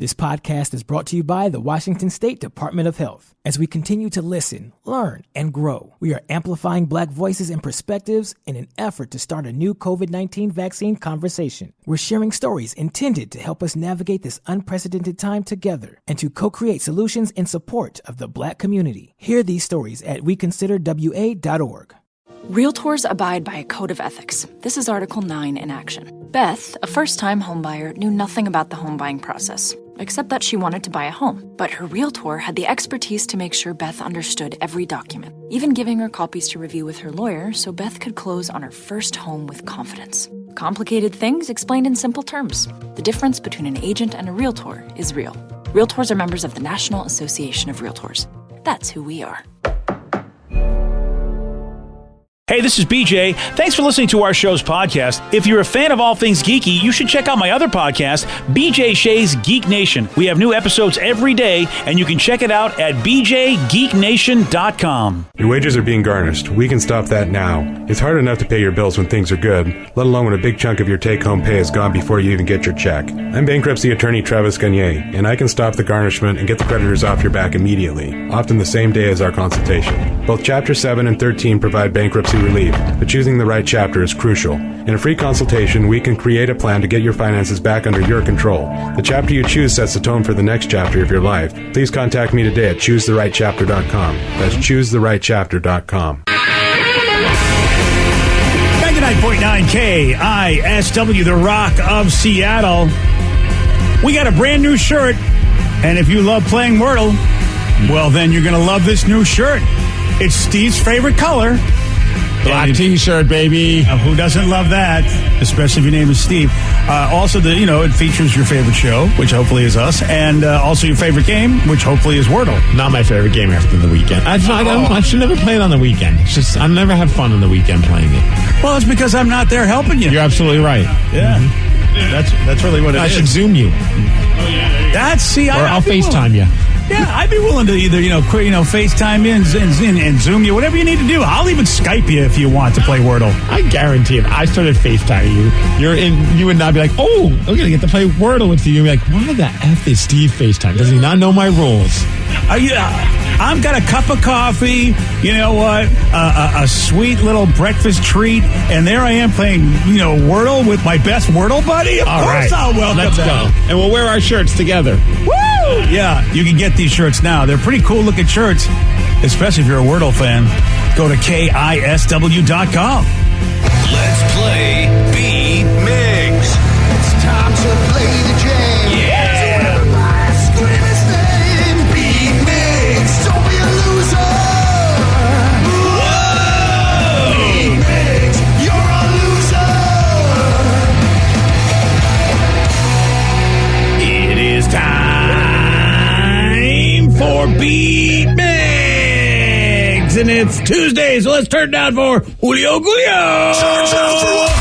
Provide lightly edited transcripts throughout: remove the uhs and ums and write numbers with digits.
This podcast is brought to you by the Washington State Department of Health. As we continue to listen, learn, and grow, we are amplifying Black voices and perspectives in an effort to start a new COVID-19 vaccine conversation. We're sharing stories intended to help us navigate this unprecedented time together and to co-create solutions in support of the Black community. Hear these stories at weconsiderwa.org. Realtors abide by a code of ethics. This is Article 9 in action. Beth, a first-time homebuyer, knew nothing about the home buying process, except that she wanted to buy a home. But her realtor had the expertise to make sure Beth understood every document, even giving her copies to review with her lawyer so Beth could close on her first home with confidence. Complicated things explained in simple terms. The difference between an agent and a realtor is real. Realtors are members of the National Association of Realtors. That's who we are. Hey, this is BJ. Thanks for listening to our show's podcast. If you're a fan of all things geeky, you should check out my other podcast, BJ Shea's Geek Nation. We have new episodes every day, and you can check it out at bjgeeknation.com. Your wages are being garnished. We can stop that now. It's hard enough to pay your bills when things are good, let alone when a big chunk of your take-home pay is gone before you even get your check. I'm bankruptcy attorney Travis Gagne, and I can stop the garnishment and get the creditors off your back immediately, often the same day as our consultation. Both Chapter 7 and 13 provide bankruptcy relief, but choosing the right chapter is crucial. In a free consultation, we can create a plan to get your finances back under your control. The chapter you choose sets the tone for the next chapter of your life. Please contact me today at choosetherightchapter.com. That's choosetherightchapter.com. 99.9 KISW, the Rock of Seattle. We got a brand new shirt, and if you love playing Wordle, well, then you're going to love this new shirt. It's Steve's favorite color. Black T-shirt, baby. Who doesn't love that? Especially if your name is Steve. Also, it features your favorite show, which hopefully is us, and also your favorite game, which hopefully is Wordle. Not my favorite game after the weekend. I should never play it on the weekend. It's just I never have fun on the weekend playing it. Well, it's because I'm not there helping you. You're absolutely right. Yeah. Mm-hmm. That's really what it is. I should Zoom you. I'll FaceTime you. Yeah, I'd be willing to either, FaceTime you and Zoom you, whatever you need to do. I'll even Skype you if you want to play Wordle. I guarantee if I started FaceTiming you, you would not be like, oh, I'm going to get to play Wordle with you. You'd be like, why the F is Steve FaceTime? Does he not know my rules? I've got a cup of coffee, you know what, a sweet little breakfast treat, and there I am playing, Wordle with my best Wordle buddy. Of course I'll welcome Let's that. go. And we'll wear our shirts together. Woo! Yeah, you can get these shirts now. They're pretty cool looking shirts, especially if you're a Wordle fan. Go to KISW.com. Let's play Beat Migs. It's time to play the game. Yeah! Scream his name. Beat Migs. Don't be a loser. Whoa! Beat Migs. You're a loser. It is time for Beat Migs, and it's Tuesday, so let's turn it down for Julio Julio. Turn down for what?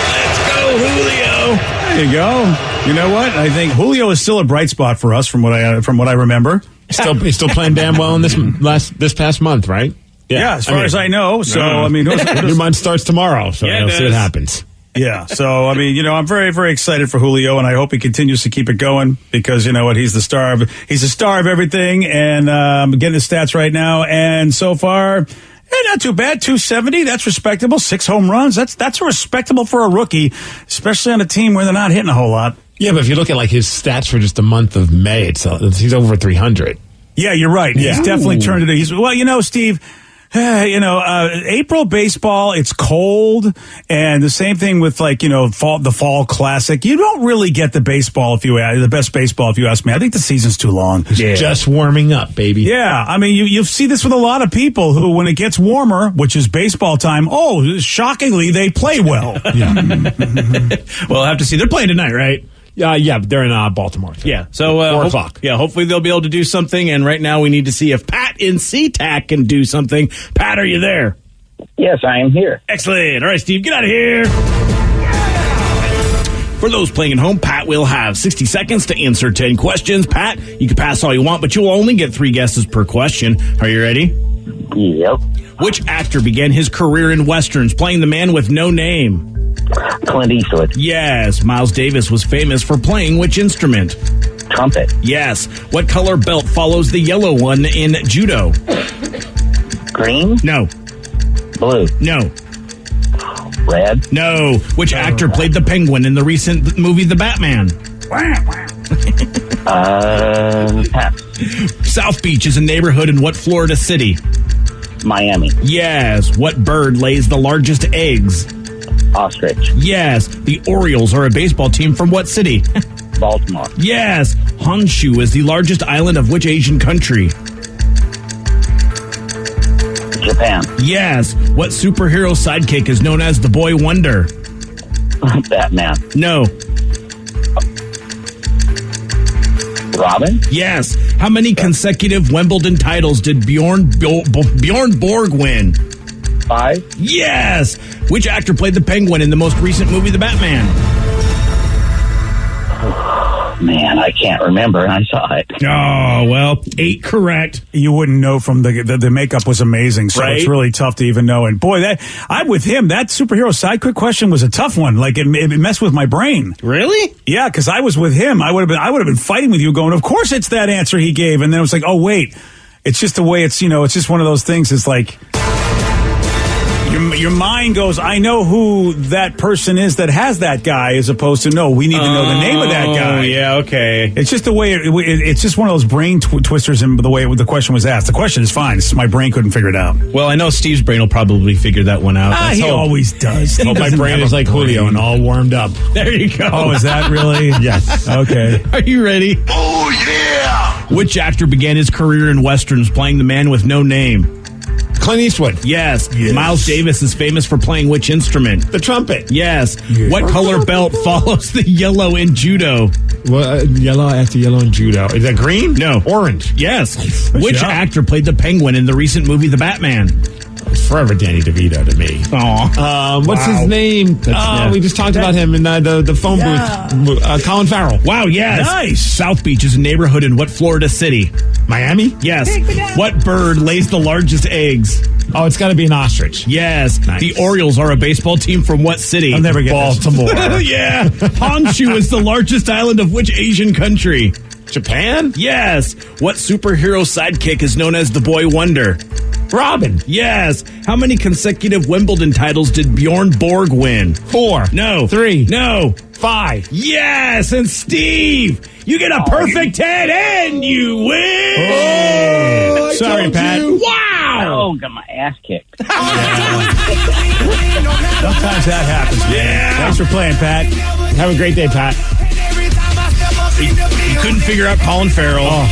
Let's go, Julio. There you go. You know what? I think Julio is still a bright spot for us, from what I remember. He's still playing damn well in this past month, right? Yeah, as far as I know. So your month starts tomorrow, so we'll see what happens. Yeah, so I'm very, very excited for Julio, and I hope he continues to keep it going because you know what, he's the star of everything, and getting his stats right now, and so far, not too bad. 270, that's respectable. 6 home runs, that's respectable for a rookie, especially on a team where they're not hitting a whole lot. Yeah, but if you look at his stats for just the month of May, he's over 300. Yeah, you're right. Yeah. He's definitely turned it. Steve. April baseball, it's cold, and the same thing with the fall classic. You don't really get the best baseball if you ask me. I think the season's too long. Yeah. Just warming up, baby. Yeah, you see this with a lot of people who, when it gets warmer, which is baseball time, shockingly, they play well. Yeah. Well, I'll have to see. They're playing tonight, right? Yeah, they're in Baltimore. Yeah, so 4 o'clock. Yeah, hopefully they'll be able to do something. And right now we need to see if Pat in SeaTac can do something. Pat, are you there? Yes, I am here. Excellent. All right, Steve, get out of here. For those playing at home, Pat will have 60 seconds to answer 10 questions. Pat, you can pass all you want, but you'll only get 3 guesses per question. Are you ready? Yep. Which actor began his career in Westerns playing the man with no name? Clint Eastwood. Yes. Miles Davis was famous for playing which instrument? Trumpet. Yes. What color belt follows the yellow one in judo? Green. No. Blue. No. Red. No. Which actor played the Penguin in the recent movie The Batman? Pass. South Beach is a neighborhood in what Florida city? Miami. Yes. What bird lays the largest eggs? Ostrich. Yes. The Orioles are a baseball team from what city? Baltimore. Yes. Honshu is the largest island of which Asian country? Japan. Yes. What superhero sidekick is known as the Boy Wonder? Batman. No. Robin. Yes. How many consecutive Wimbledon titles did Bjorn Borg win? 5. Yes. Which actor played the Penguin in the most recent movie, The Batman? Man, I can't remember. I saw it. Oh, well, 8 correct. You wouldn't know from the makeup was amazing, so Right? it's really tough to even know. And boy, I'm with him. That superhero sidekick question was a tough one. Like it messed with my brain. Really? Yeah, because I was with him. I would have been fighting with you, going, of course it's that answer he gave, and then it was like, oh wait, it's just the way it's it's just one of those things. It's like. Your mind goes, I know who that person is that has that guy, as opposed to, no, we need to know the name of that guy. Oh, yeah, okay. It's just the way, it's just one of those brain twisters in the way the question was asked. The question is fine. It's just my brain couldn't figure it out. Well, I know Steve's brain will probably figure that one out. He always does. He Oh, my doesn't brain have is a like brain. Julio and all warmed up. There you go. Oh, is that really? Yes. Okay. Are you ready? Oh, yeah! Which actor began his career in westerns playing the man with no name? Clint Eastwood. Yes. Miles Davis is famous for playing which instrument? The trumpet. Yes. What color belt follows the yellow in judo? Well, yellow after yellow in judo. Is that green? No. Orange. Yes. Which job. actor played the Penguin in the recent movie The Batman? It's forever Danny DeVito to me. Aw. What's his name? We just talked about him in the phone booth. Colin Farrell. Wow, yes. Nice. South Beach is a neighborhood in what Florida city? Miami? Yes. What bird lays the largest eggs? Oh, it's got to be an ostrich. Yes. Nice. The Orioles are a baseball team from what city? I'll never get this. Baltimore. Yeah. Honshu is the largest island of which Asian country? Japan? Yes. What superhero sidekick is known as the Boy Wonder? Robin. Yes. How many consecutive Wimbledon titles did Bjorn Borg win? 4. No. 3. No. 5. Yes. And Steve, you get a perfect 10 and you win. Oh, sorry, Pat. Wow. Oh, got my ass kicked. Sometimes that happens. Yeah. Thanks for playing, Pat. Have a great day, Pat. You couldn't figure out Colin Farrell.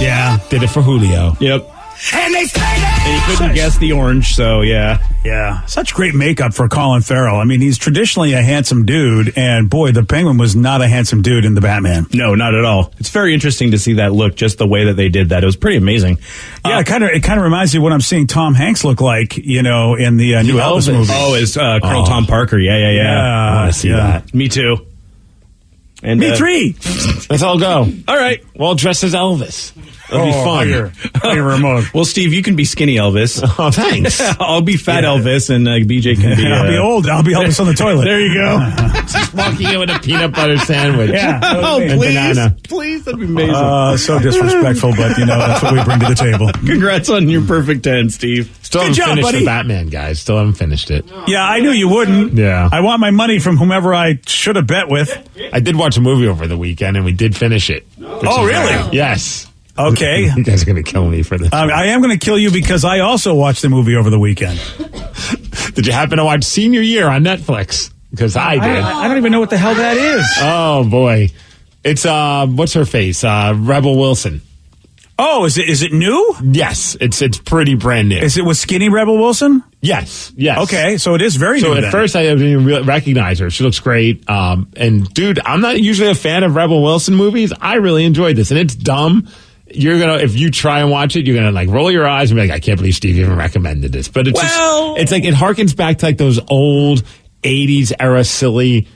Yeah. Did it for Julio. Yep. And they say that. And you couldn't guess the orange, so yeah. Yeah. Such great makeup for Colin Farrell. I mean, he's traditionally a handsome dude, and boy, the Penguin was not a handsome dude in the Batman. No, not at all. It's very interesting to see that look, just the way that they did that. It was pretty amazing. Yeah, it kind of reminds me of what I'm seeing Tom Hanks look like, in the new Elvis movie. Oh, is Colonel Tom Parker. Yeah. Yeah. I want to see that. Me too. And Me three. Let's all go. All right. Well, dressed as Elvis. It'll be fun. Higher remote. Well, Steve, you can be skinny Elvis. Oh, thanks. I'll be fat Elvis, and BJ can be... I'll be old. I'll be Elvis on the toilet. There you go. Just walking in with a peanut butter sandwich. Yeah. Oh, And please. banana. Please, that'd be amazing. So disrespectful, but that's what we bring to the table. Congrats on your perfect 10, Steve. Still Good haven't job, finished buddy. the Batman, guys. Still haven't finished it. Yeah, I knew you wouldn't. Yeah. I want my money from whomever I should have bet with. I did watch a movie over the weekend, and we did finish it. Oh, really? Yes. Okay. You guys are going to kill me for this. I am going to kill you because I also watched the movie over the weekend. Did you happen to watch Senior Year on Netflix? Because I did. I don't even know what the hell that is. Oh, boy. It's, what's her face? Rebel Wilson. Oh, is it new? Yes. It's pretty brand new. Is it with skinny Rebel Wilson? Yes. Okay, so it is very So new at then. first I didn't recognize her. She looks great. And dude, I'm not usually a fan of Rebel Wilson movies. I really enjoyed this, and it's dumb. You're gonna, if you try and watch it, you're gonna like roll your eyes and be like, I can't believe Steve even recommended this. But it's just, it's like, it harkens back to like those old 80s era silly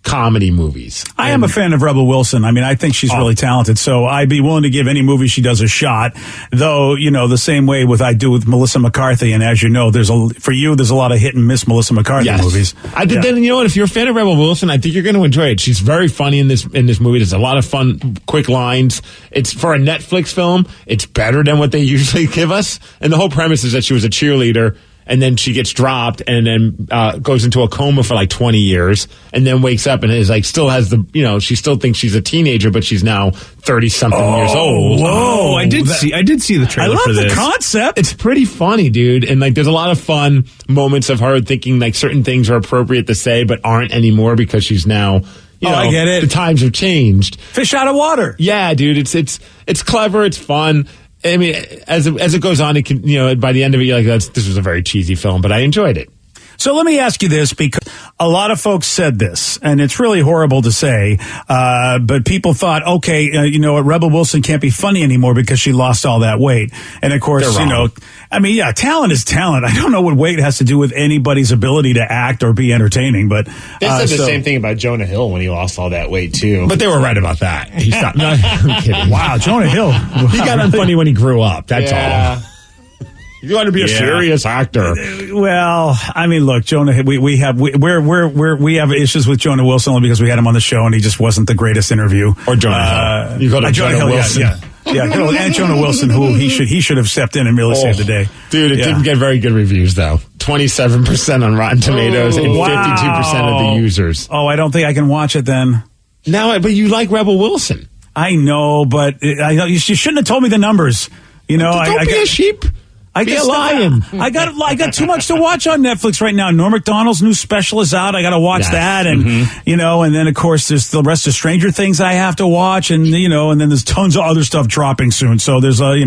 comedy movies. I am a fan of Rebel Wilson. I mean, I think she's really talented, so I'd be willing to give any movie she does a shot. Though, the same way I do with Melissa McCarthy, and as you know, there's a lot of hit and miss Melissa McCarthy movies. Then you know what? If you're a fan of Rebel Wilson, I think you're going to enjoy it. She's very funny in this movie. There's a lot of fun, quick lines. It's for a Netflix film. It's better than what they usually give us. And the whole premise is that she was a cheerleader, and then she gets dropped and then goes into a coma for like 20 years and then wakes up and is like, still has she still thinks she's a teenager, but she's now 30-something years old. Whoa, I did see the trailer for this. I love the concept. It's pretty funny, dude. And like, there's a lot of fun moments of her thinking like certain things are appropriate to say, but aren't anymore because she's now, I get it. The times have changed. Fish out of water. Yeah, dude. It's clever. It's fun. I mean, as it goes on, it can, by the end of it, you're like, this was a very cheesy film, but I enjoyed it. So let me ask you this, because a lot of folks said this, and it's really horrible to say, but people thought, okay, Rebel Wilson can't be funny anymore because she lost all that weight. And of course, talent is talent. I don't know what weight has to do with anybody's ability to act or be entertaining, but they said the same thing about Jonah Hill when he lost all that weight too. But they were right about that. He stopped. No, I'm kidding. Wow, Jonah Hill. He got unfunny when he grew up. That's all. You want to be a serious actor. Well, I mean, look, Jonah, we have issues with Jonah Wilson only because we had him on the show and he just wasn't the greatest interview. Or Jonah Hill. You go to Jonah Hill, Wilson. And Jonah Wilson, who he should have stepped in and really saved the day. Dude, it didn't get very good reviews though. 27% on Rotten Tomatoes and 52% of the users. Oh, I don't think I can watch it then. But you like Rebel Wilson. I know, but you shouldn't have told me the numbers. Don't be a sheep. Be a lion. I got too much to watch on Netflix right now. Norm Macdonald's new special is out. I got to watch that, and and then of course there's the rest of Stranger Things I have to watch, and and then there's tons of other stuff dropping soon. So there's I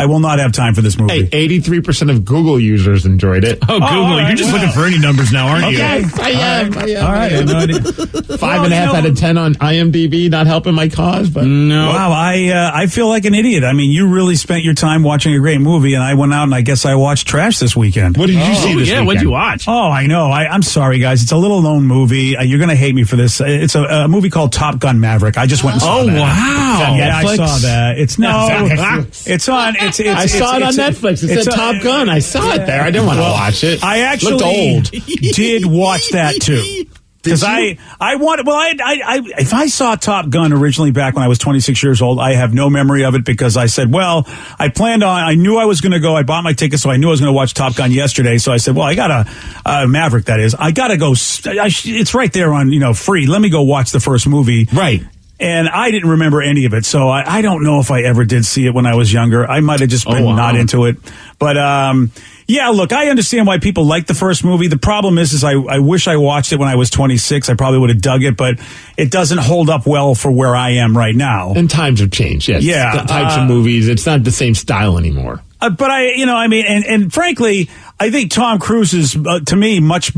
will not have time for this movie. Hey, 83% of Google users enjoyed it. Oh, Google, you're just looking for any numbers now, aren't you? Okay, I am. All right, 5.5 out of 10 on IMDb, not helping my cause, but no. Wow, I feel like an idiot. I mean, you really spent your time watching a great movie. And I went out and I guess I watched trash this weekend. What did you see this weekend? What'd you watch? Oh, I know. I'm sorry, guys. It's a little known movie. You're going to hate me for this. It's a movie called Top Gun Maverick. I just went and saw that. Oh, wow. Yeah, I saw that. It's It's on. I saw it on Netflix. It said Top Gun. I saw it there. I didn't want to watch it. I actually looked old. did watch that too. Because if I saw Top Gun originally back when I was 26 years old, I have no memory of it because I said, I knew I was going to go. I bought my ticket, so I knew I was going to watch Top Gun yesterday. So I said, I got a Maverick, that is. I got to go. It's right there on, free. Let me go watch the first movie. Right. And I didn't remember any of it. So I don't know if I ever did see it when I was younger. I might have just been not into it. But, yeah, look, I understand why people like the first movie. The problem is I wish I watched it when I was 26. I probably would have dug it, but it doesn't hold up well for where I am right now. And times have changed, yes. Yeah. The types of movies, it's not the same style anymore. But and frankly, I think Tom Cruise is, to me, a much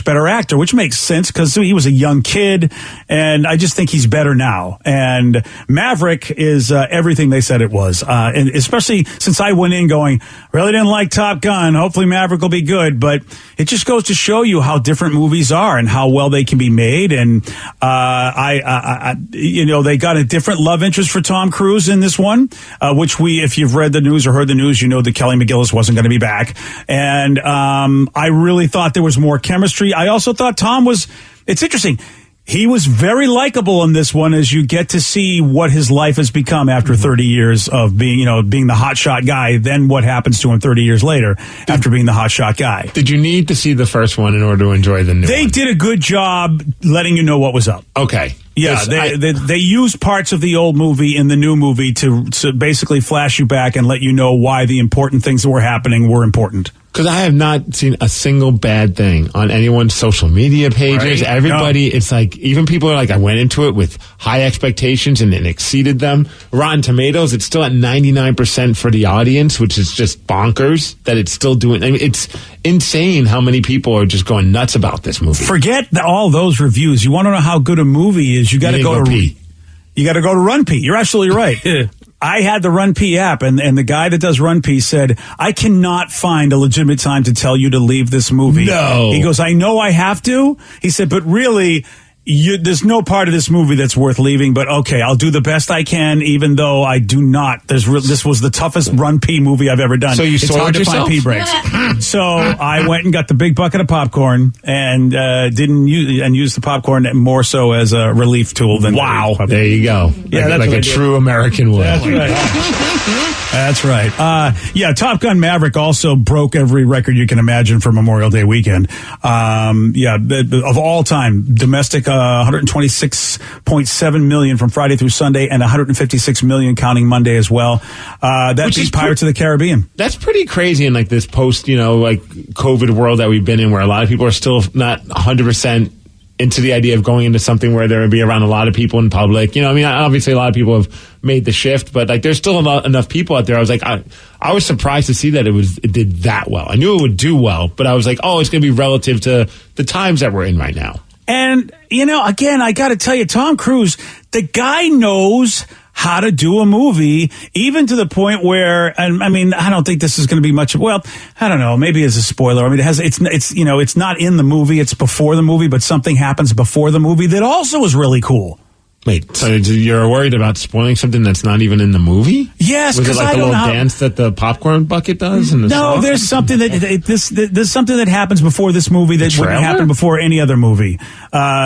better actor, which makes sense because he was a young kid, and I just think he's better now. And Maverick is everything they said it was, and especially since I went in going, really didn't like Top Gun. Hopefully Maverick will be good, but it just goes to show you how different movies are and how well they can be made. And they got a different love interest for Tom Cruise in this one, which if you've read the news or heard the news, you know that Kelly McGillis wasn't going to be back. And I really thought there was more chemistry. I also thought it's interesting. He was very likable in this one as you get to see what his life has become after 30 years of being the hotshot guy. Then what happens to him 30 years later after being the hotshot guy. Did you need to see the first one in order to enjoy the new one? They did a good job letting you know what was up. Okay. Yeah, they used parts of the old movie in the new movie to basically flash you back and let you know why the important things that were happening were important. Because I have not seen a single bad thing on anyone's social media pages. Right? Everybody, it's like, even people are like, I went into it with high expectations and it exceeded them. Rotten Tomatoes, it's still at 99% for the audience, which is just bonkers that it's still doing. I mean, it's insane how many people are just going nuts about this movie. Forget all those reviews. You want to know how good a movie is, you got to go to pee. You got to go to Run Pee. You're absolutely right. I had the Run Pee app, and the guy that does Run Pee said, I cannot find a legitimate time to tell you to leave this movie. No. He goes, I know I have to. He said, but really, there's no part of this movie that's worth leaving, but okay, I'll do the best I can, even though I do not. This was the toughest run pee movie I've ever done. So you it's soiled hard to yourself? find pee breaks. So I went and got the big bucket of popcorn and used the popcorn more so as a relief tool than Wow. There you go. Yeah, that's like what a I did. true American would. That's right. That's right. Top Gun Maverick also broke every record you can imagine for Memorial Day weekend. Of all time, domestic 126.7 million from Friday through Sunday, and 156 million counting Monday as well. That beat Pirates of the Caribbean. That's pretty crazy in like this post, COVID world that we've been in, where a lot of people are still not 100% into the idea of going into something where they're going to be around a lot of people in public. Obviously a lot of people have made the shift, but like there's still enough people out there. I was like, I was surprised to see that it did that well. I knew it would do well, but I was like, oh, it's going to be relative to the times that we're in right now. And, again, I got to tell you, Tom Cruise, the guy knows how to do a movie, even to the point where, and I mean, I don't think this is going to be much of, well, I don't know, maybe as a spoiler. I mean, it's not in the movie, it's before the movie, but something happens before the movie that also is really cool. Wait, so you're worried about spoiling something that's not even in the movie? Yes, was it because like I the don't little know. dance that the popcorn bucket does? In the No, song? there's something there's something that happens before this movie that wouldn't happen before any other movie.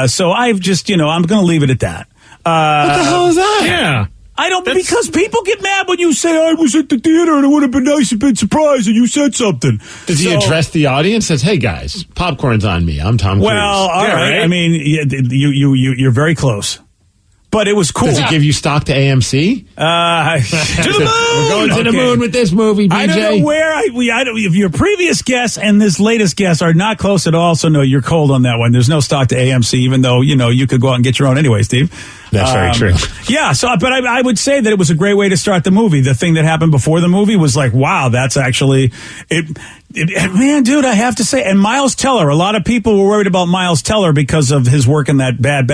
So I've just, I'm going to leave it at that. What the hell is that? Yeah. I don't, because people get mad when you say, I was at the theater and it would have been nice and been surprised and you said something. Does he address the audience? Says, hey guys, popcorn's on me. I'm Tom Cruise. Well, all right. I mean, you're very close. But it was cool. Does it give you stock to AMC? To the moon! We're going to the moon with this movie, BJ. I don't know where if your previous guess and this latest guess are not close at all, so no, you're cold on that one. There's no stock to AMC, even though, you could go out and get your own anyway, Steve. That's very true. Yeah, but I would say that it was a great way to start the movie. The thing that happened before the movie was like, wow, that's actually man, dude, I have to say, and Miles Teller, a lot of people were worried about Miles Teller because of his work in that bad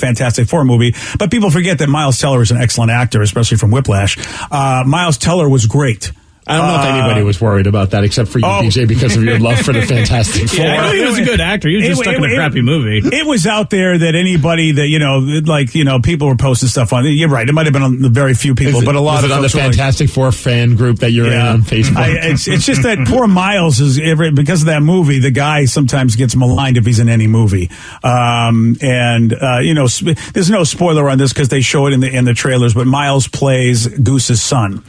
Fantastic Four movie. But people forget that Miles Teller is an excellent actor, especially from Whiplash. Miles Teller was great. I don't know if anybody was worried about that except for you, BJ, because of your love for the Fantastic Four. Yeah, I know he was a good actor. He was just stuck in a crappy movie. It was out there that anybody that, people were posting stuff on. You're right. It might have been on the very few people, but a lot of on the folks were Fantastic Four fan group that you're in on Facebook. It's just that poor Miles because of that movie, the guy sometimes gets maligned if he's in any movie. There's no spoiler on this because they show it in the trailers, but Miles plays Goose's son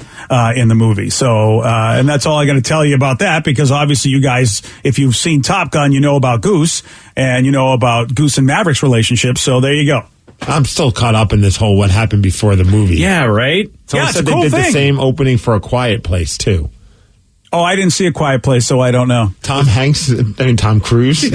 in the movie. So, and that's all I got to tell you about that, because obviously you guys, if you've seen Top Gun, you know about Goose and you know about Goose and Maverick's relationship. So there you go. I'm still caught up in this whole what happened before the movie. Yeah, right? Someone it's said a cool they did thing. the same opening for A Quiet Place, too. Oh, I didn't see A Quiet Place, so I don't know. Tom Cruise,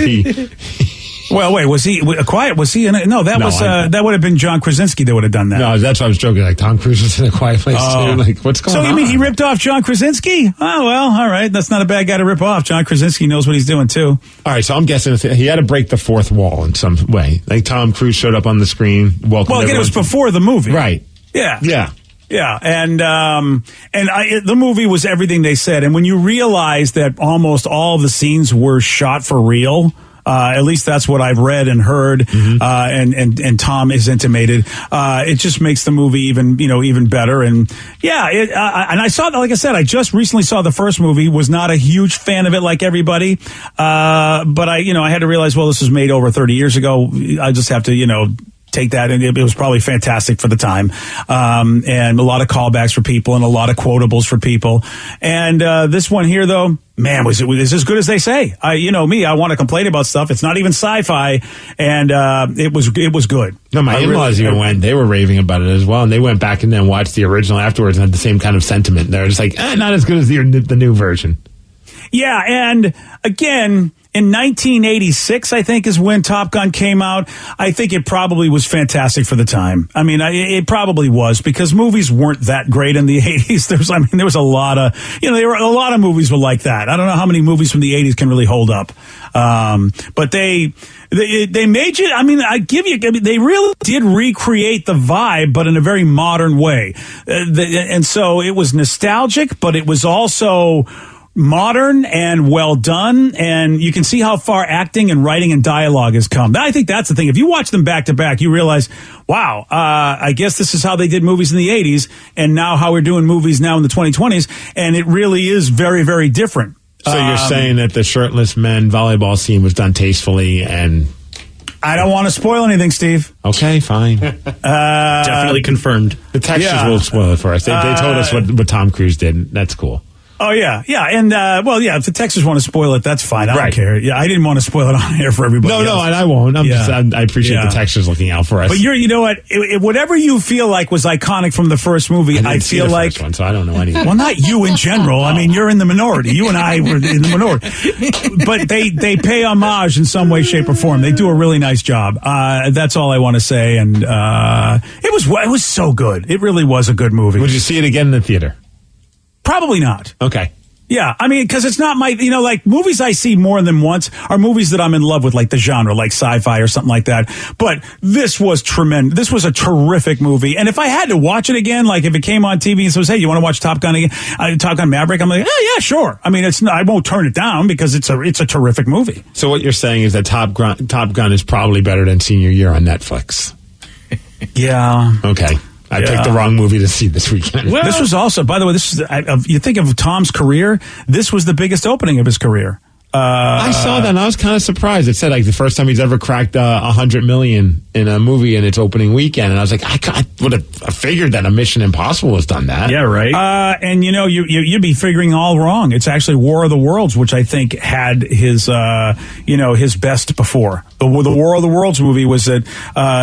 Well, wait, was he A Quiet? Was he in it? No, that would have been John Krasinski that would have done that. No, that's what I was joking. Like, Tom Cruise was in A Quiet Place, too. Like, what's going on? So you mean he ripped off John Krasinski? Oh, well, all right. That's not a bad guy to rip off. John Krasinski knows what he's doing, too. All right, so I'm guessing he had to break the fourth wall in some way. Like, Tom Cruise showed up on the screen. Well, again, it was before the movie. Right. Yeah. Yeah. Yeah, and the movie was everything they said. And when you realize that almost all of the scenes were shot for real, at least that's what I've read and heard, and Tom is intimated. It just makes the movie even better. And yeah, and I saw that. Like I said, I just recently saw the first movie. Was not a huge fan of it, like everybody. But I had to realize, well, this was made over 30 years ago. I just have to, take that, and it was probably fantastic for the time, and a lot of callbacks for people and a lot of quotables for people. And this one here, though, man, was as good as they say. I want to complain about stuff. It's not even sci-fi, and it was good. No, my in-laws even went. They were raving about it as well, and they went back and then watched the original afterwards and had the same kind of sentiment. They're just like, not as good as the new version. Yeah, and again, in 1986, I think, is when Top Gun came out. I think it probably was fantastic for the time. I mean, it probably was, because movies weren't that great in the 80s. There was a lot of, a lot of movies were like that. I don't know how many movies from the 80s can really hold up. But they made you, they really did recreate the vibe, but in a very modern way. And so it was nostalgic, but it was also modern and well done, and you can see how far acting and writing and dialogue has come. I think that's the thing. If you watch them back to back, you realize, wow, I guess this is how they did movies in the 80s, and now how we're doing movies now in the 2020s, and it really is very, very different. So you're saying that the shirtless men volleyball scene was done tastefully and... I don't want to spoil anything, Steve. Okay, fine. Definitely confirmed. The textures will spoil it for us. They told us what Tom Cruise did. That's cool. Oh, yeah. And, if the Texans want to spoil it, that's fine. I don't care. Yeah, I didn't want to spoil it on air for everybody else. No, and I won't. I appreciate the textures looking out for us. But you know what? Whatever you feel like was iconic from the first movie, I feel like... First one, so I don't know anything. Well, not you in general. I mean, you're in the minority. You and I were in the minority. But they pay homage in some way, shape, or form. They do a really nice job. That's all I want to say. And it was so good. It really was a good movie. Would you see it again in the theater? Probably not. Okay. Yeah, I mean, because it's not my, like movies I see more than once are movies that I'm in love with, like the genre, like sci-fi or something like that. But this was tremendous. This was a terrific movie. And if I had to watch it again, like if it came on TV and says, hey, you want to watch Top Gun again? Top Gun Maverick? I'm like, yeah, sure. I mean, I won't turn it down because it's a terrific movie. So what you're saying is that Top Gun is probably better than Senior Year on Netflix. Yeah. Okay. I picked the wrong movie to see this weekend. Well, this was also, by the way, you think of Tom's career, this was the biggest opening of his career. I saw that and I was kind of surprised. It said like the first time he's ever cracked 100 million in a movie in its opening weekend, and I was like, I would have figured that a Mission Impossible has done that. Yeah, right. And you'd be figuring all wrong. It's actually War of the Worlds, which I think had his his best before. The War of the Worlds movie was at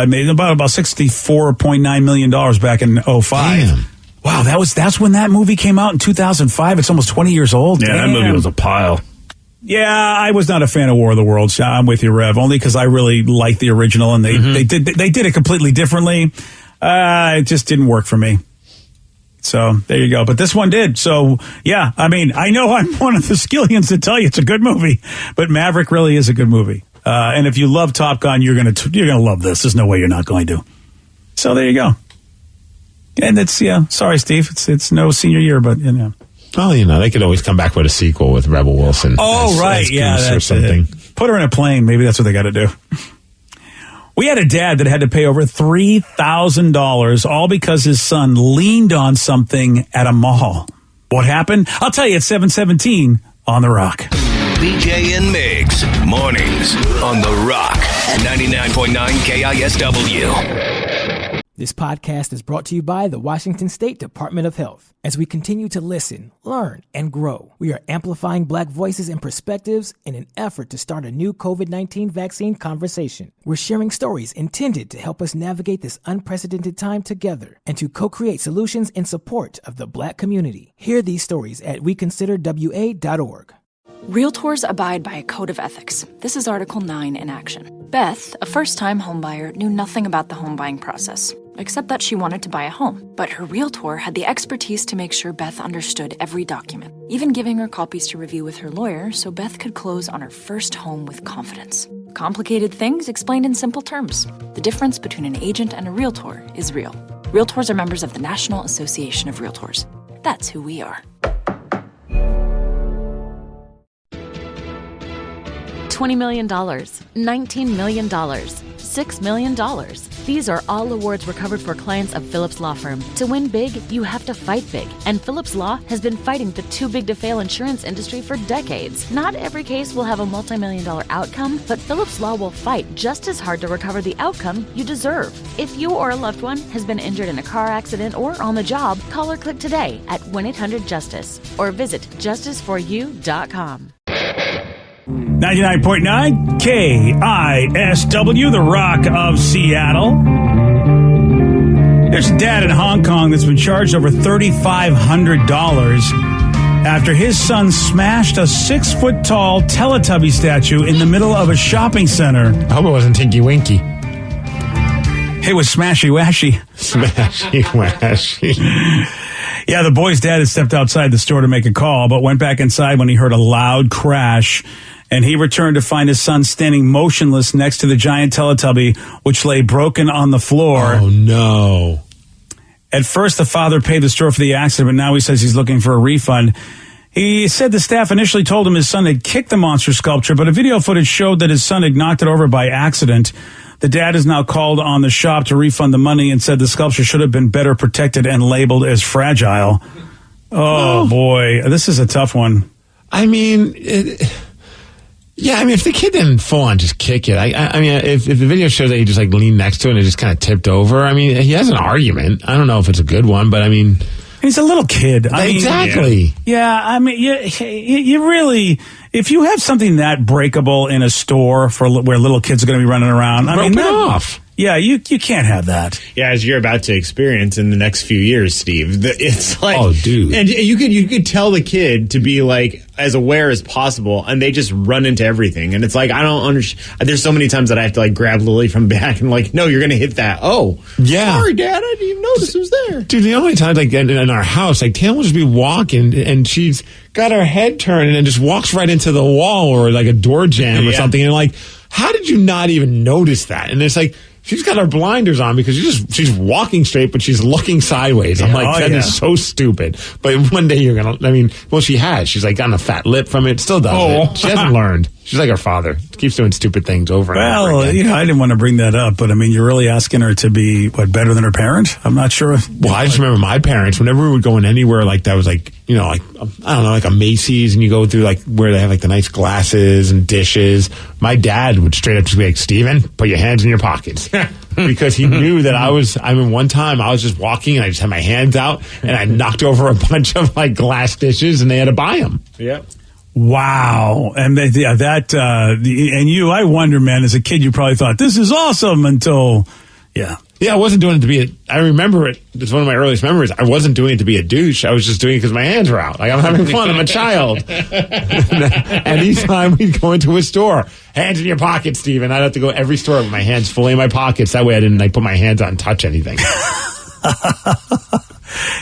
made about $64.9 million back in 2005. Damn. Wow, that's when that movie came out in 2005. It's almost 20 years old. Yeah, Damn. that movie was a pile. Yeah, I was not a fan of War of the Worlds. I'm with you, Rev, only because I really liked the original, and they did it completely differently. It just didn't work for me. So there you go. But this one did. So yeah, I mean, I know I'm one of the skillions to tell you it's a good movie, but Maverick really is a good movie. And if you love Top Gun, you're gonna love this. There's no way you're not going to. So there you go. And it's sorry, Steve. It's no Senior Year, but Well, they could always come back with a sequel with Rebel Wilson. Oh, right. As Yeah. Goose or something. Put her in a plane. Maybe that's what they got to do. We had a dad that had to pay over $3,000 all because his son leaned on something at a mall. What happened? I'll tell you at 7:17 on The Rock. BJ and Migs, mornings on The Rock, 99.9 KISW. This podcast is brought to you by the Washington State Department of Health. As we continue to listen, learn, and grow, we are amplifying Black voices and perspectives in an effort to start a new COVID-19 vaccine conversation. We're sharing stories intended to help us navigate this unprecedented time together and to co-create solutions in support of the Black community. Hear these stories at weconsiderwa.org. Realtors abide by a code of ethics. This is Article 9 in action. Beth, a first-time homebuyer, knew nothing about the home buying process, except that she wanted to buy a home. But her realtor had the expertise to make sure Beth understood every document, even giving her copies to review with her lawyer so Beth could close on her first home with confidence. Complicated things explained in simple terms. The difference between an agent and a realtor is real. Realtors are members of the National Association of Realtors. That's who we are. $20 million, $19 million, $6 million. These are all awards recovered for clients of Phillips Law Firm. To win big, you have to fight big. And Phillips Law has been fighting the too-big-to-fail insurance industry for decades. Not every case will have a multi-million-dollar outcome, but Phillips Law will fight just as hard to recover the outcome you deserve. If you or a loved one has been injured in a car accident or on the job, call or click today at 1-800-JUSTICE or visit justiceforyou.com. 99.9 KISW, The Rock of Seattle. There's a dad in Hong Kong that's been charged over $3,500 after his son smashed a 6-foot-tall Teletubby statue in the middle of a shopping center. I hope it wasn't Tinky Winky. It was Smashy Washy. Smashy Washy. Yeah, the boy's dad had stepped outside the store to make a call, but went back inside when he heard a loud crash. And he returned to find his son standing motionless next to the giant Teletubby, which lay broken on the floor. Oh, no. At first, the father paid the store for the accident, but now he says he's looking for a refund. He said the staff initially told him his son had kicked the monster sculpture, but a video footage showed that his son had knocked it over by accident. The dad has now called on the shop to refund the money and said the sculpture should have been better protected and labeled as fragile. Oh, boy. This is a tough one. I mean, if the kid didn't full on just kick it, I mean, if the video shows that he just like leaned next to it and it just kind of tipped over, I mean, he has an argument. I don't know if it's a good one, but I mean, he's a little kid. Exactly. I mean, you really, if you have something that breakable in a store where little kids are going to be running around, rope it off. Yeah, you can't have that. Yeah, as you're about to experience in the next few years, Steve. It's like, oh, dude, and you could tell the kid to be like as aware as possible, and they just run into everything. And it's like, I don't understand. There's so many times that I have to like grab Lily from back and like, no, you're going to hit that. Oh, yeah. Sorry, Dad, I didn't even notice it was there. Dude, the only time like in our house, like Taylor will just be walking and she's got her head turned and then just walks right into the wall or like a door jam or something. And like, how did you not even notice that? And it's like, she's got her blinders on because she's walking straight, but she's looking sideways. I'm like, that is so stupid. But one day you're going to, I mean, well, she has. She's like gotten a fat lip from it. Still does it. She hasn't learned. She's like her father. She keeps doing stupid things over and over again. Well, you know, I didn't want to bring that up, but I mean, you're really asking her to be, better than her parent? I'm not sure. Well, I just remember my parents, whenever we were going anywhere like that was like, you know, like, I don't know, like a Macy's and you go through like where they have like the nice glasses and dishes. My dad would straight up just be like, Steven, put your hands in your pockets. Because he knew that I mean, one time I was just walking and I just had my hands out and I knocked over a bunch of like glass dishes and they had to buy them. Yeah. Wow. And and you, I wonder, man, as a kid, you probably thought this is awesome until, Yeah, I wasn't doing it to be I remember it. It's one of my earliest memories. I wasn't doing it to be a douche. I was just doing it because my hands were out. Like, I'm having fun. I'm a child. Anytime we'd go into a store, hands in your pockets, Steven. I'd have to go every store with my hands fully in my pockets. That way I didn't like put my hands on and touch anything.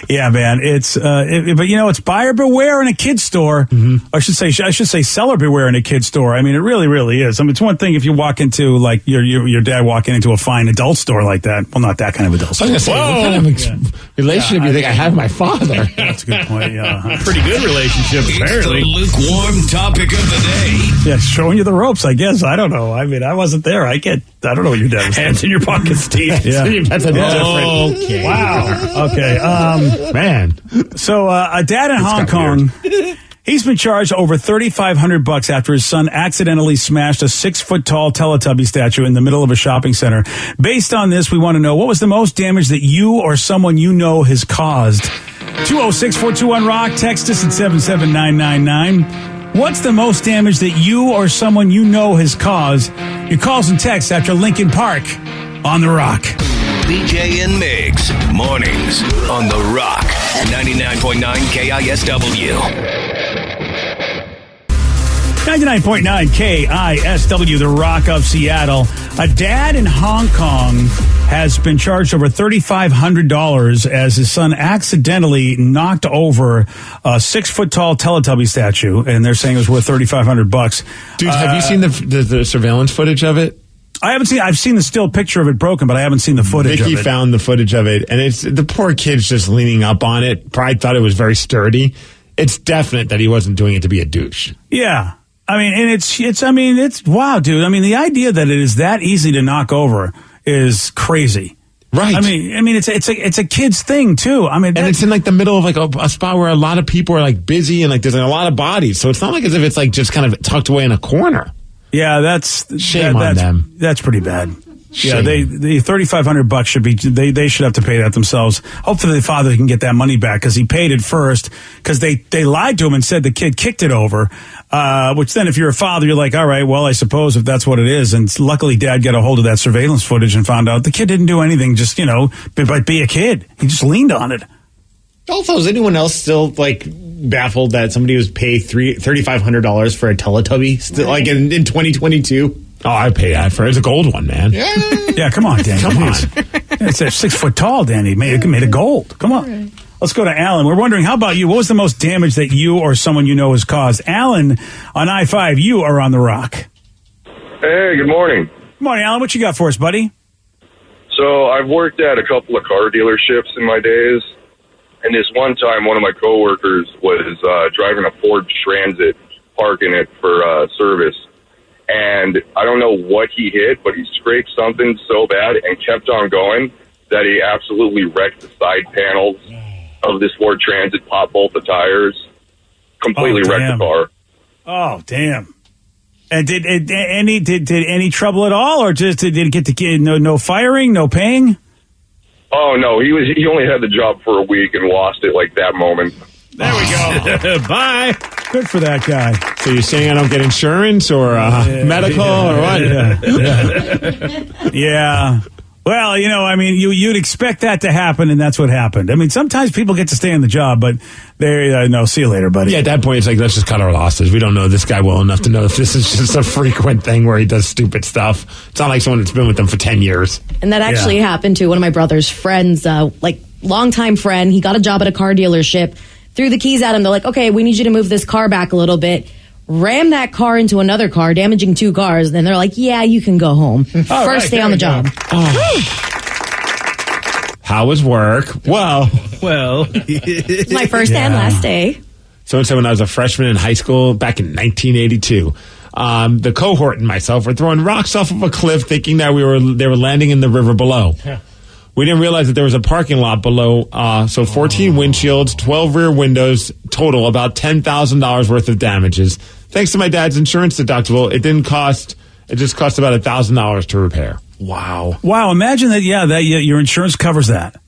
Yeah, man. It's but you know, it's buyer beware in a kid's store. Mm-hmm. I should say seller beware in a kid's store. I mean, it really, really is. I mean, it's one thing if you walk into like your dad walking into a fine adult store like that. Well, not that kind of adult store. I was gonna say, what kind of relationship do you think I have with my father? That's a good point. Yeah, pretty good relationship. Apparently, it's the lukewarm topic of the day. Yeah, showing you the ropes. I guess. I don't know. I mean, I wasn't there. I don't know what your dad was. Hands in your pockets, Steve. Yeah, that's a different. Okay. Wow. Okay. Man. So a dad in Hong Kong, he's been charged over $3,500 after his son accidentally smashed a 6-foot-tall Teletubby statue in the middle of a shopping center. Based on this, we want to know, what was the most damage that you or someone you know has caused? 206-421-ROCK. Text us at 77999. What's the most damage that you or someone you know has caused? Your calls and texts after Lincoln Park on The Rock. BJ and Migs, mornings on The Rock, 99.9 KISW. 99.9 KISW, The Rock of Seattle. A dad in Hong Kong has been charged over $3,500 as his son accidentally knocked over a 6-foot-tall Teletubby statue, and they're saying it was worth $3,500. Dude, have you seen the surveillance footage of it? I haven't seen. I've seen the still picture of it broken, but I haven't seen the footage of it. Vicky found the footage of it, and it's the poor kid's just leaning up on it. Probably thought it was very sturdy. It's definite that he wasn't doing it to be a douche. Yeah, I mean, and it's wow, dude. I mean, the idea that it is that easy to knock over is crazy. Right. I mean, it's a kid's thing too. I mean, and it's in like the middle of like a spot where a lot of people are like busy and like there's like a lot of bodies, so it's not like as if it's like just kind of tucked away in a corner. Yeah, that's shame on them. That's pretty bad. Shame. Yeah, the $3,500 should be. They should have to pay that themselves. Hopefully, the father can get that money back because he paid it first. Because they lied to him and said the kid kicked it over. Which then, if you're a father, you're like, all right, well, I suppose if that's what it is. And luckily, Dad got a hold of that surveillance footage and found out the kid didn't do anything. Just be a kid. He just leaned on it. Also, is anyone else still like baffled that somebody was paid $3,500 for a Teletubby still, like in 2022? Oh, I pay that for it. It's a gold one, man. Yeah, come on, Danny. Come on. It's a 6 foot tall, Danny. Made of gold. Come on. Right. Let's go to Alan. We're wondering, how about you? What was the most damage that you or someone you know has caused? Alan on I-5, you are on The Rock. Hey, good morning. Good morning, Alan. What you got for us, buddy? So I've worked at a couple of car dealerships in my days. And this one time, one of my coworkers was driving a Ford Transit, parking it for service. And I don't know what he hit, but he scraped something so bad and kept on going that he absolutely wrecked the side panels of this Ford Transit, popped both the tires, completely wrecked the car. Oh, damn. And did any trouble at all, or just did it get the no firing, no paying? Oh no, he only had the job for a week and lost it like that moment. There we go. Bye. Good for that guy. So you're saying I don't get insurance or medical or what? Yeah. Well, you'd expect that to happen, and that's what happened. I mean, sometimes people get to stay on the job, but they no, see you later, buddy. Yeah, at that point, it's like, let's just cut our losses. We don't know this guy well enough to know if this is just a frequent thing where he does stupid stuff. It's not like someone that's been with them for 10 years. And that actually happened to one of my brother's friends, longtime friend. He got a job at a car dealership, threw the keys at him. They're like, okay, we need you to move this car back a little bit. Ram that car into another car, damaging 2 cars. Then they're like, yeah, you can go home. First day on the job. How was work? Well. My first and last day. So when I was a freshman in high school back in 1982, the cohort and myself were throwing rocks off of a cliff thinking that they were landing in the river below. We didn't realize that there was a parking lot below, so 14 windshields, 12 rear windows, total about $10,000 worth of damages. Thanks to my dad's insurance deductible, it just cost about $1,000 to repair. Wow, imagine that, your insurance covers that.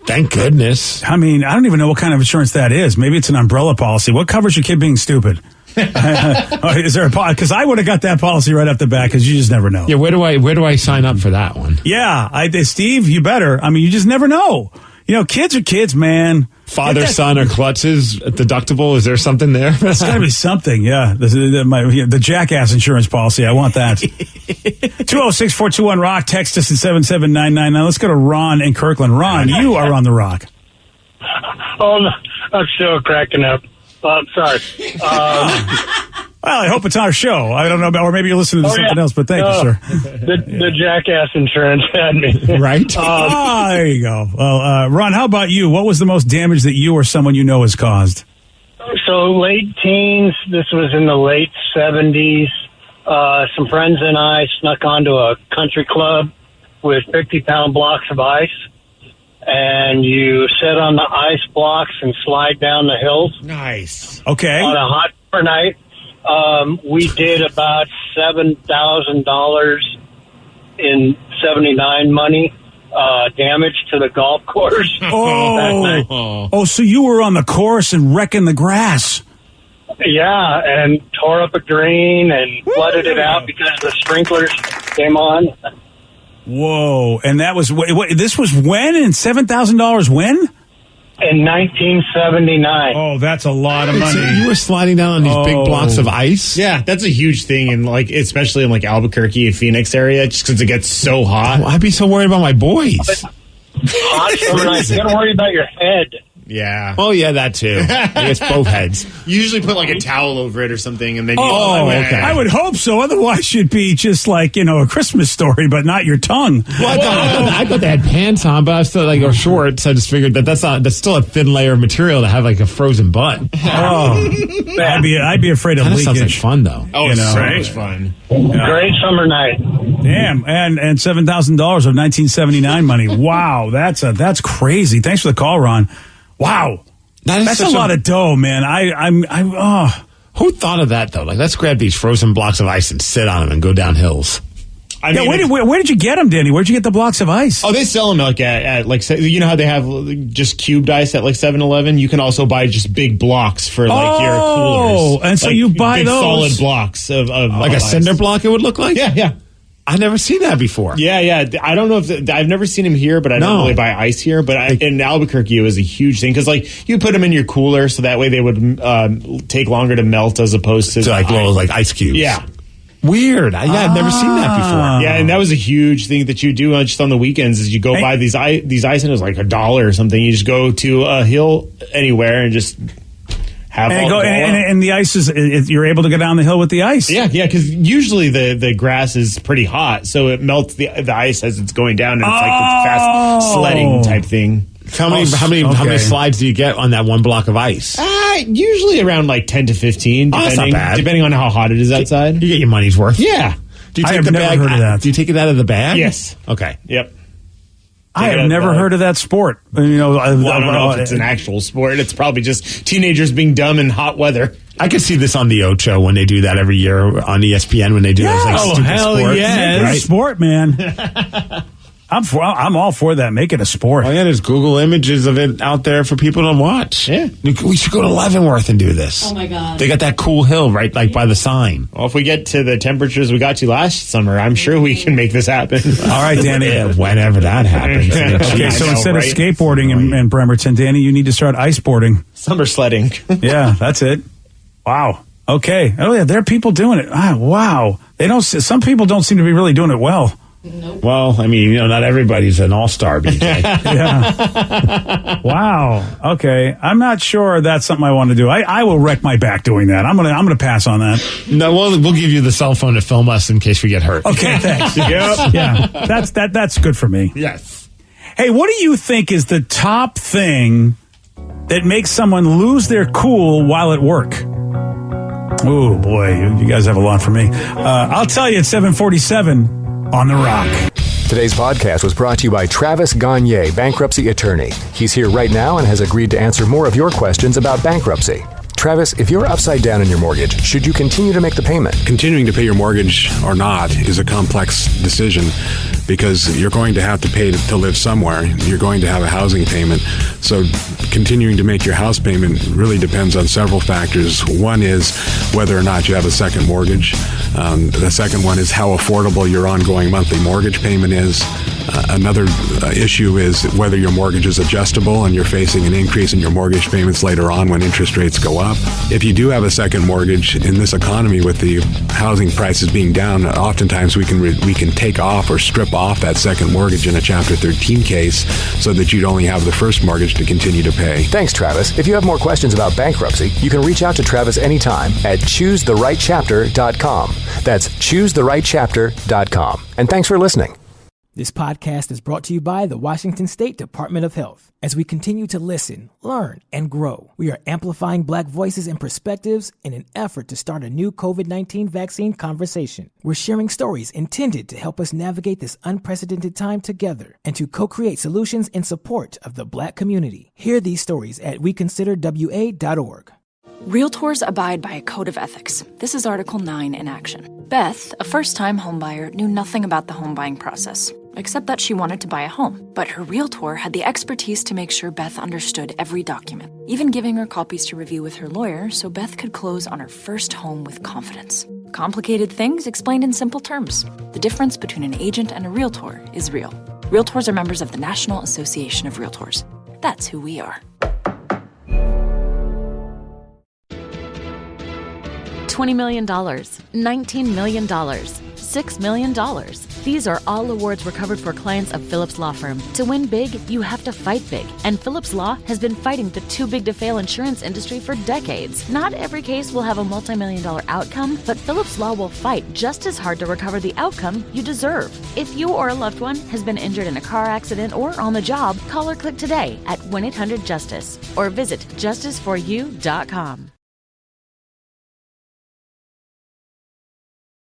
Thank goodness. I mean, I don't even know what kind of insurance that is. Maybe it's an umbrella policy. What covers your kid being stupid? Is there a policy? Because I would have got that policy right off the bat, because you just never know. Yeah, where do I sign up for that one? Yeah, Steve, you better. I mean, you just never know. Kids are kids, man. Father, son, or Klutz's deductible. Is there something there? There's got to be something, yeah. The jackass insurance policy. I want that. 206-421-ROCK. Text us at 77999. Now let's go to Ron in Kirkland. Ron, you are on the Rock. Oh, no, I'm still cracking up. I'm sorry. Well, I hope it's our show. I don't know, or maybe you're listening to something else, but thank you, sir. The jackass insurance had me. Right? There you go. Well, Ron, how about you? What was the most damage that you or someone you know has caused? So late teens, this was in the late 70s. Some friends and I snuck onto a country club with 50-pound blocks of ice. And you sit on the ice blocks and slide down the hills. Nice. Okay. On a hot summer night. We did about $7,000 in 79 money damage to the golf course. Oh, so you were on the course and wrecking the grass. Yeah, and tore up a green and flooded it out because the sprinklers came on. Whoa! And that was this was when? And $7,000 when? In 1979. Oh, that's a lot of money. So you were sliding down on these big blocks of ice? Yeah, that's a huge thing, in especially in Albuquerque and Phoenix area, just because it gets so hot. I'd be so worried about my boys. Hot summer night. You gotta worry about your head. Yeah. Oh, yeah, that too. I guess both heads. You usually put a towel over it or something, and then okay. I would hope so. Otherwise, you'd be just a Christmas story, but not your tongue. Well, I thought they had pants on, but I was still or shorts. I just figured that's still a thin layer of material to have a frozen butt. I'd be afraid of leakage. Sounds like fun though. Oh, it's so much fun. Great summer night. Damn, and $7,000 of 1979 money. Wow, that's crazy. Thanks for the call, Ron. Wow, that's a lot of dough, man. Who thought of that though? Let's grab these frozen blocks of ice and sit on them and go down hills. Where did you get them, Danny? Where'd you get the blocks of ice? Oh, they sell them at you know how they have just cubed ice at 7-Eleven. You can also buy just big blocks for your coolers. Oh, and so you buy big those solid blocks of a ice. cinder block. It would look like. Yeah. I've never seen that before. Yeah. I don't know if I've never seen them here, but I don't really buy ice here. But in Albuquerque, it was a huge thing because you put them in your cooler, so that way they would take longer to melt as opposed to little ice cubes. Yeah. Weird. I've never seen that before. Yeah, and that was a huge thing that you do just on the weekends is you go buy these ice, and it was $1 or something. You just go to a hill anywhere and just have and the ice is you're able to go down the hill with the ice. Yeah, because usually the grass is pretty hot, so it melts the ice as it's going down, and it's like this fast sledding type thing. How many slides do you get on that one block of ice? Usually around like 10 to 15, that's not bad. depending on how hot it is outside. You get your money's worth. Yeah. Do you I take have the never bag? heard of that. Do you take it out of the bag? Yes. Okay. Yep. I have never heard of that sport. I don't know if it's an actual sport. It's probably just teenagers being dumb in hot weather. I could see this on the Ocho when they do that every year on ESPN when they do those like stupid sports. Yeah, Right? sport, man. I'm all for that. Make it a sport. Oh yeah, there's Google images of it out there for people to watch. Yeah, we should go to Leavenworth and do this. Oh my god, they got that cool hill right like by the sign. Well, if we get to the temperatures we got to last summer, I'm sure we can make this happen. All right, Danny. Whenever that happens. Okay, so instead of skateboarding in Bremerton, Danny, you need to start iceboarding. Summer sledding. Yeah, that's it. Wow. Okay. Oh yeah, there are people doing it. Wow. They don't. Some people don't seem to be really doing it well. Nope. Well, I mean, not everybody's an all-star, BJ. Yeah. Wow. Okay. I'm not sure that's something I want to do. I will wreck my back doing that. I'm gonna pass on that. No, we'll give you the cell phone to film us in case we get hurt. Okay. Thanks. Yep. Yeah. That's good for me. Yes. Hey, what do you think is the top thing that makes someone lose their cool while at work? Oh boy, you guys have a lot for me. I'll tell you at 7:47 on The Rock. Today's podcast was brought to you by Travis Gagne, bankruptcy attorney. He's here right now and has agreed to answer more of your questions about bankruptcy. Travis, if you're upside down in your mortgage, should you continue to make the payment? Continuing to pay your mortgage or not is a complex decision because you're going to have to pay to live somewhere. You're going to have a housing payment. So continuing to make your house payment really depends on several factors. One is whether or not you have a second mortgage. The second one is how affordable your ongoing monthly mortgage payment is. Another issue is whether your mortgage is adjustable and you're facing an increase in your mortgage payments later on when interest rates go up. If you do have a second mortgage in this economy with the housing prices being down, oftentimes we can take off or strip off that second mortgage in a Chapter 13 case so that you'd only have the first mortgage to continue to pay. Thanks, Travis. If you have more questions about bankruptcy, you can reach out to Travis anytime at choosetherightchapter.com. That's choosetherightchapter.com. And thanks for listening. This podcast is brought to you by the Washington State Department of Health. As we continue to listen, learn, and grow, we are amplifying Black voices and perspectives in an effort to start a new COVID-19 vaccine conversation. We're sharing stories intended to help us navigate this unprecedented time together and to co-create solutions in support of the Black community. Hear these stories at weconsiderwa.org. Realtors abide by a code of ethics. This is Article 9 in action. Beth, a first-time homebuyer, knew nothing about the home buying process, except that she wanted to buy a home. But her realtor had the expertise to make sure Beth understood every document, even giving her copies to review with her lawyer so Beth could close on her first home with confidence. Complicated things explained in simple terms. The difference between an agent and a realtor is real. Realtors are members of the National Association of Realtors. That's who we are. $20 million, $19 million, $6 million. These are all awards recovered for clients of Phillips Law Firm. To win big, you have to fight big. And Phillips Law has been fighting the too-big-to-fail insurance industry for decades. Not every case will have a multi-million-dollar outcome, but Phillips Law will fight just as hard to recover the outcome you deserve. If you or a loved one has been injured in a car accident or on the job, call or click today at 1-800-JUSTICE or visit justiceforyou.com.